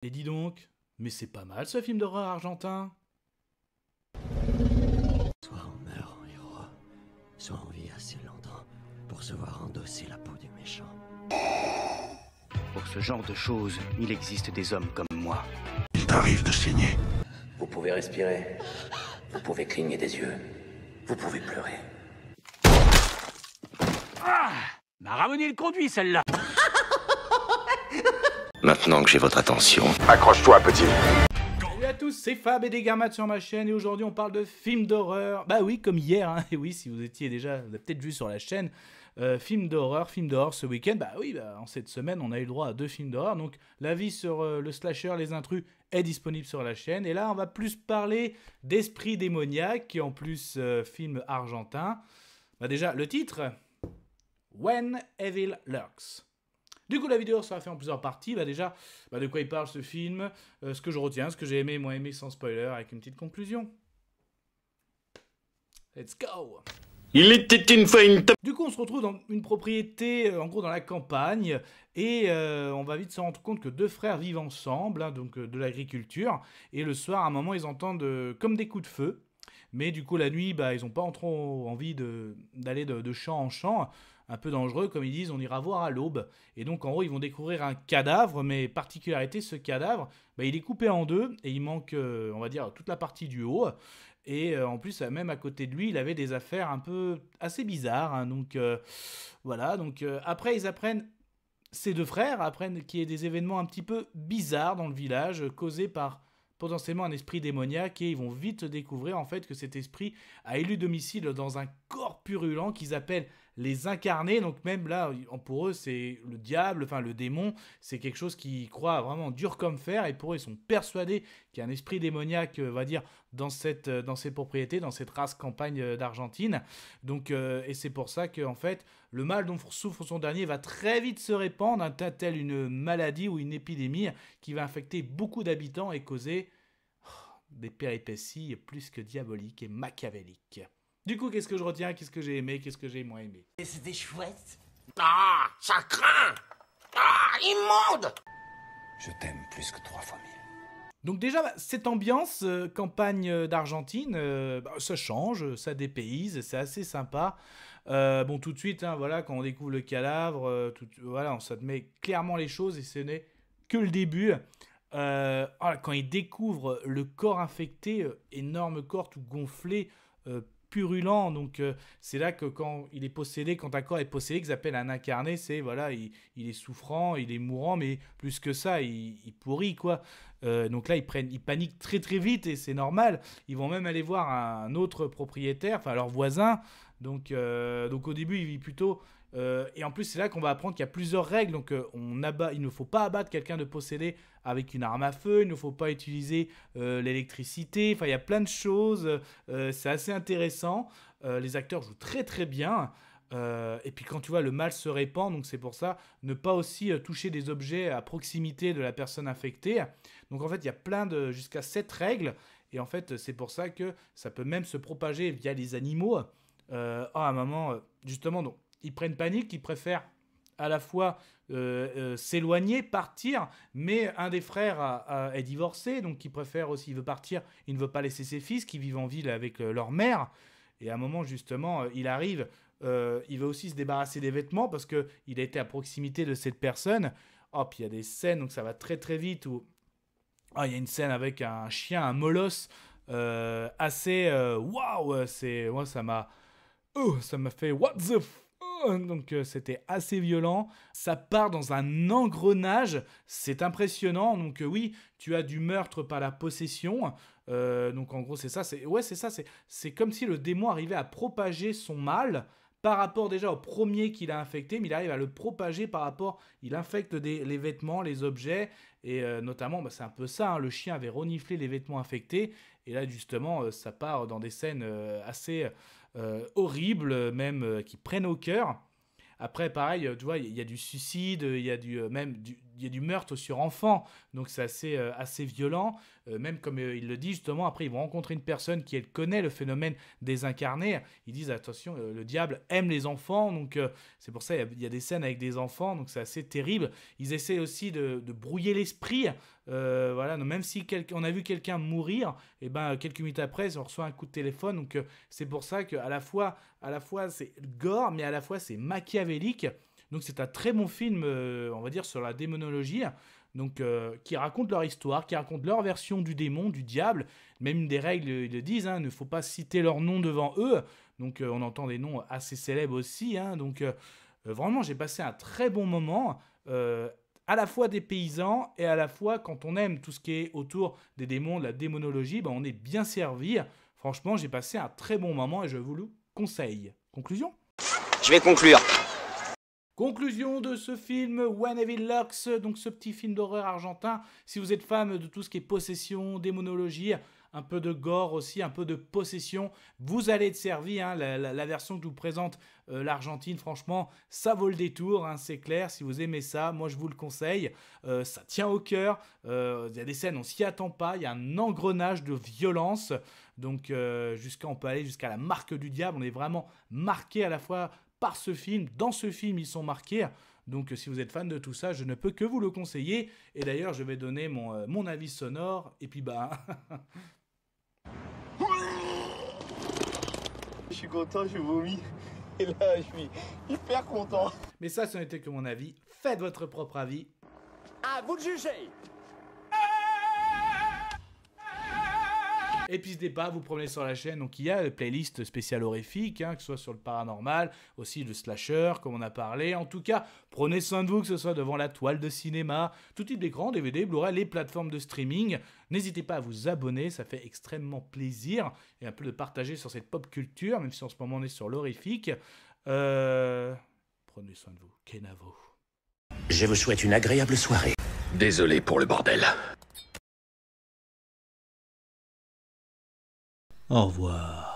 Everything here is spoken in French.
Et dis donc, mais c'est pas mal ce film d'horreur argentin. Soit on meurt en héros, soit on vit assez longtemps pour se voir endosser la peau du méchant. Pour ce genre de choses, il existe des hommes comme moi. Il t'arrive de saigner. Vous pouvez respirer, vous pouvez cligner des yeux, vous pouvez pleurer. Ah, m'a ramené le conduit celle-là. Maintenant que j'ai votre attention, Accroche-toi, petit. Salut à tous, c'est Fab et Desgarmat sur ma chaîne et aujourd'hui on parle de films d'horreur. Bah oui, comme hier, hein. Et oui, si vous étiez déjà, vous avez peut-être vu sur la chaîne, film d'horreur ce week-end. Bah oui, en cette semaine on a eu le droit à 2 films d'horreur. Donc l'avis sur le slasher Les Intrus est disponible sur la chaîne. Et là on va plus parler d'Esprit démoniaque, qui est en plus film argentin. Bah déjà, le titre, When Evil Lurks. Du coup, la vidéo sera faite en plusieurs parties. Bah déjà, de quoi il parle ce film, ce que je retiens, ce que j'ai aimé, moins aimé, sans spoiler, avec une petite conclusion. Let's go! Il était une fois une Du coup, on se retrouve dans une propriété, en gros dans la campagne, et on va vite se rendre compte que 2 frères vivent ensemble, hein, donc de l'agriculture, et le soir, à un moment, ils entendent comme des coups de feu. Mais du coup, la nuit, ils n'ont pas trop envie d'aller de champ en champ. Un peu dangereux, comme ils disent, on ira voir à l'aube. Et donc, en gros, ils vont découvrir un cadavre, mais particularité, ce cadavre, il est coupé en deux, et il manque, on va dire, toute la partie du haut. Et en plus, même à côté de lui, il avait des affaires un peu assez bizarres. Hein, donc, voilà. Donc, après, ces 2 frères apprennent qu'il y a des événements un petit peu bizarres dans le village, causés par potentiellement un esprit démoniaque, et ils vont vite découvrir en fait que cet esprit a élu domicile dans un corps purulent qu'ils appellent les incarnés. Donc même là, pour eux, c'est le diable, enfin le démon, c'est quelque chose qu'ils croient vraiment dur comme fer, et pour eux, ils sont persuadés qu'il y a un esprit démoniaque, on va dire, dans cette propriétés, dans cette race campagne d'Argentine. Donc, et c'est pour ça que en fait, le mal dont souffre son dernier va très vite se répandre, hein, telle une maladie ou une épidémie qui va infecter beaucoup d'habitants et causer des péripéties plus que diaboliques et machiavéliques. Du coup, qu'est-ce que je retiens? Qu'est-ce que j'ai aimé? Qu'est-ce que j'ai moins aimé? Et c'était chouette. Ah, ça craint! Ah, immonde! Je t'aime plus que 3 fois 1000. Donc déjà, cette ambiance campagne d'Argentine, ça change, ça dépayse, c'est assez sympa. Bon, tout de suite, hein, voilà, quand on découvre le cadavre, voilà, ça te met clairement les choses, et ce n'est que le début. Quand il découvre le corps infecté, énorme corps tout gonflé, purulent, donc c'est là que quand il est possédé, quand un corps est possédé, qu'ils appellent un incarné, c'est voilà, il est souffrant, il est mourant, mais plus que ça, il pourrit quoi. Donc là, ils paniquent très très vite, et c'est normal. Ils vont même aller voir un autre propriétaire, enfin leur voisin. Donc au début, il vit plutôt. Et en plus, c'est là qu'on va apprendre qu'il y a plusieurs règles. Donc, il ne faut pas abattre quelqu'un de possédé avec une arme à feu. Il ne faut pas utiliser l'électricité. Enfin, il y a plein de choses. C'est assez intéressant. Les acteurs jouent très très bien. Et puis quand tu vois le mal se répand, donc c'est pour ça, ne pas aussi toucher des objets à proximité de la personne infectée. Donc en fait, il y a jusqu'à 7 règles. Et en fait, c'est pour ça que ça peut même se propager via les animaux. À un moment, justement, donc, ils prennent panique, ils préfèrent à la fois s'éloigner, partir, mais un des frères est divorcé, donc il préfère aussi, il veut partir, il ne veut pas laisser ses fils qui vivent en ville avec leur mère. Et à un moment, justement, il arrive, il veut aussi se débarrasser des vêtements parce qu'il a été à proximité de cette personne. Oh, puis il y a des scènes, donc ça va très très vite, où il y a une scène avec un chien, un molosse, assez waouh, moi ça m'a fait what the donc c'était assez violent. Ça part dans un engrenage, c'est impressionnant. Donc oui, tu as du meurtre par la possession. Donc en gros c'est ça, c'est comme si le démon arrivait à propager son mal par rapport déjà au premier qu'il a infecté, mais il arrive à le propager par rapport, il infecte les vêtements, les objets, et notamment, c'est un peu ça, hein, le chien avait reniflé les vêtements infectés, et là justement, ça part dans des scènes assez horribles, même qui prennent au cœur. Après, pareil, tu vois, il y a du suicide, il y y a du meurtre sur enfant, donc c'est assez violent. Même comme il le dit justement, après ils vont rencontrer une personne qui elle connaît le phénomène des incarnés. Ils disent attention, le diable aime les enfants, donc c'est pour ça il y a des scènes avec des enfants, donc c'est assez terrible. Ils essaient aussi de brouiller l'esprit. Voilà, donc même si on a vu quelqu'un mourir, et ben quelques minutes après on reçoit un coup de téléphone, donc c'est pour ça qu'à la fois c'est gore, mais à la fois c'est machiavélique. Donc c'est un très bon film, on va dire, sur la démonologie, donc qui raconte leur histoire, qui raconte leur version du démon, du diable. Même une des règles, ils le disent, il ne faut pas citer leur nom devant eux. Donc on entend des noms assez célèbres aussi, donc vraiment j'ai passé un très bon moment. À la fois des paysans et à la fois quand on aime tout ce qui est autour des démons, de la démonologie, on est bien servi. Franchement, j'ai passé un très bon moment et je vous le conseille. Conclusion ? Je vais conclure. Conclusion de ce film, When Evil Lurks, donc ce petit film d'horreur argentin. Si vous êtes fan de tout ce qui est possession, démonologie, un peu de gore aussi, un peu de possession, vous allez être servi. La version que vous présente l'Argentine, franchement, ça vaut le détour, c'est clair. Si vous aimez ça, moi je vous le conseille. Ça tient au cœur. Il y a des scènes, on s'y attend pas. Il y a un engrenage de violence. Donc on peut aller jusqu'à la marque du diable. On est vraiment marqué à la fois par ce film. Dans ce film, ils sont marqués. Donc si vous êtes fan de tout ça, je ne peux que vous le conseiller. Et d'ailleurs, je vais donner mon avis sonore. Et puis Je suis content, je vomis. Et là, je suis hyper content. Mais ça n'était que mon avis. Faites votre propre avis. À vous de juger. Et puis n'hésitez pas, vous promenez sur la chaîne, donc il y a la playlist spéciale horrifique, que ce soit sur le paranormal, aussi le slasher, comme on a parlé. En tout cas, prenez soin de vous, que ce soit devant la toile de cinéma, tout type d'écran, DVD, Blu-ray, les plateformes de streaming. N'hésitez pas à vous abonner, ça fait extrêmement plaisir, et un peu de partager sur cette pop culture, même si en ce moment on est sur l'horrifique. Prenez soin de vous, Kenavo. Je vous souhaite une agréable soirée. Désolé pour le bordel. Au revoir.